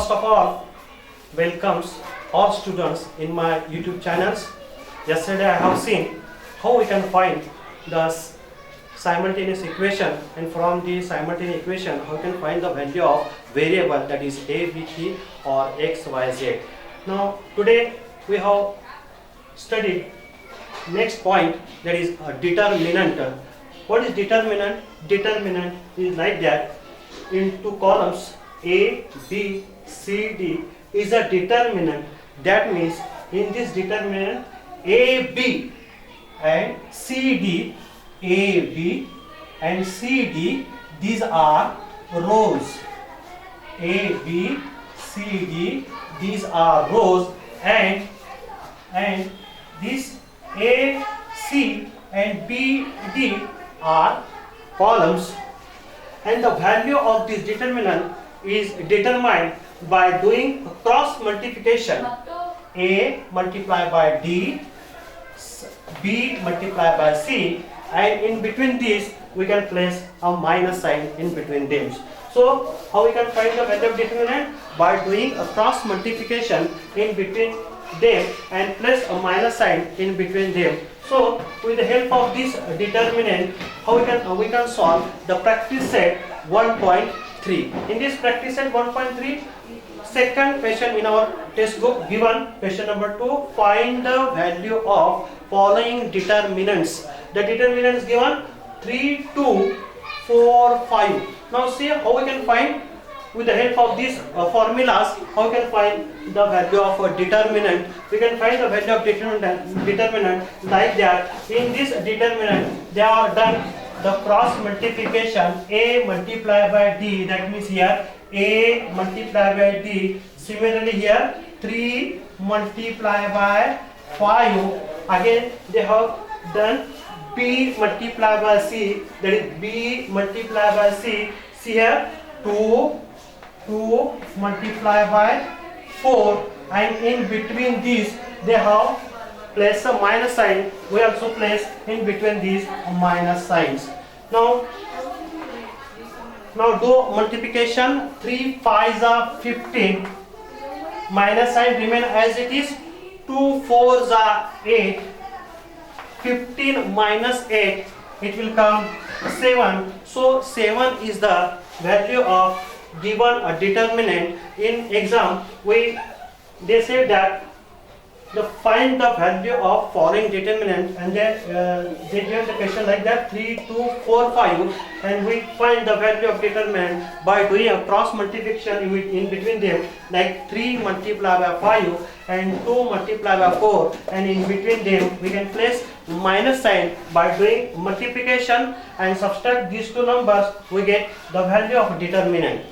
First of all, welcomes all students in my YouTube channels. Yesterday I have seen how we can find the simultaneous equation, and from the simultaneous equation how we can find the value of variable, that is a, b, c or x, y, z. Now today we have studied next point, that is a determinant. What is determinant? Determinant is like that, in two columns a, b, c, d is a determinant. That means in this determinant a, b and c, d, a, b and c, d, these are rows. A, b, c, d, these are rows, and this a, c and b, d are columns, and the value of this determinant is determined by doing cross multiplication. A multiplied by d, b multiplied by c, and in between these we can place a minus sign in between them. So how we can find the value of determinant? By doing a cross multiplication in between them and place a minus sign in between them. So with the help of this determinant, how we can solve the practice set 1.3. In this practice set 1.3, second question in our textbook given, question number 2, find the value of following determinants. The determinants given 3, 2, 4, 5. Now see how we can find, with the help of these formulas, how we can find the value of a determinant. We can find the value of determinant like that. In this determinant, they are done the cross multiplication, a multiplied by d, that means here a multiplied by d. Similarly here 3 multiplied by 5. Again they have done b multiplied by c, that is b multiplied by c. See here 2 multiplied by 4, and in between these they have placed a minus sign. We also place in between these minus signs. Now do multiplication. 3 5s are 15. Minus sign remain as it is. 2 4s are 8. 15 minus 8, it will come 7. So 7 is the value of given a determinant. In exam they say that find the value of following determinant, and they give the question like that, 3 2 4 5, and we find the value of determinant by doing a cross multiplication in between them, like 3 multiplied by 5 and 2 multiplied by 4, and in between them we can place minus sign. By doing multiplication and subtract these two numbers, we get the value of determinant.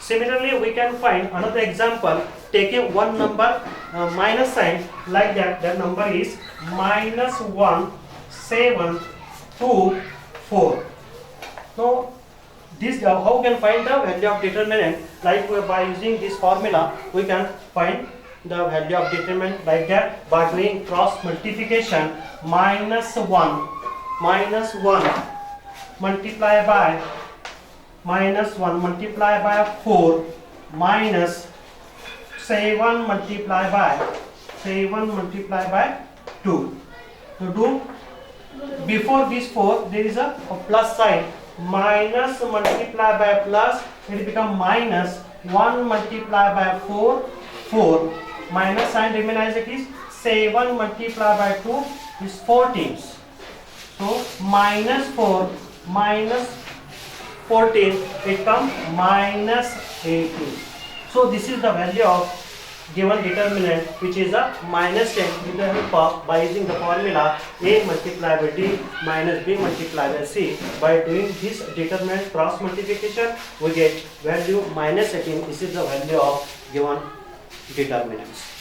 Similarly, we can find another example, taking one number minus sign like that. The number is minus 1 7 2 4. Now this how we can find the value of determinant? Like by using this formula, we can find the value of determinant like that, by doing cross multiplication. Minus 1 multiplied by minus 1 multiplied by 4 minus 7 multiplied by 2. To do before this 4 there is a plus sign. Minus multiplied by plus, it become minus 1 multiplied by 4. Minus sign remain as it is. 7 multiplied by 2 is 14. So minus 4 minus 14, it comes minus 18. So this is the value of given determinant, which is a minus 10, with the help of, by using the formula a multiplied by d minus b multiplied by c. By doing this determinant cross multiplication, we get value minus 18. This is the value of given determinants.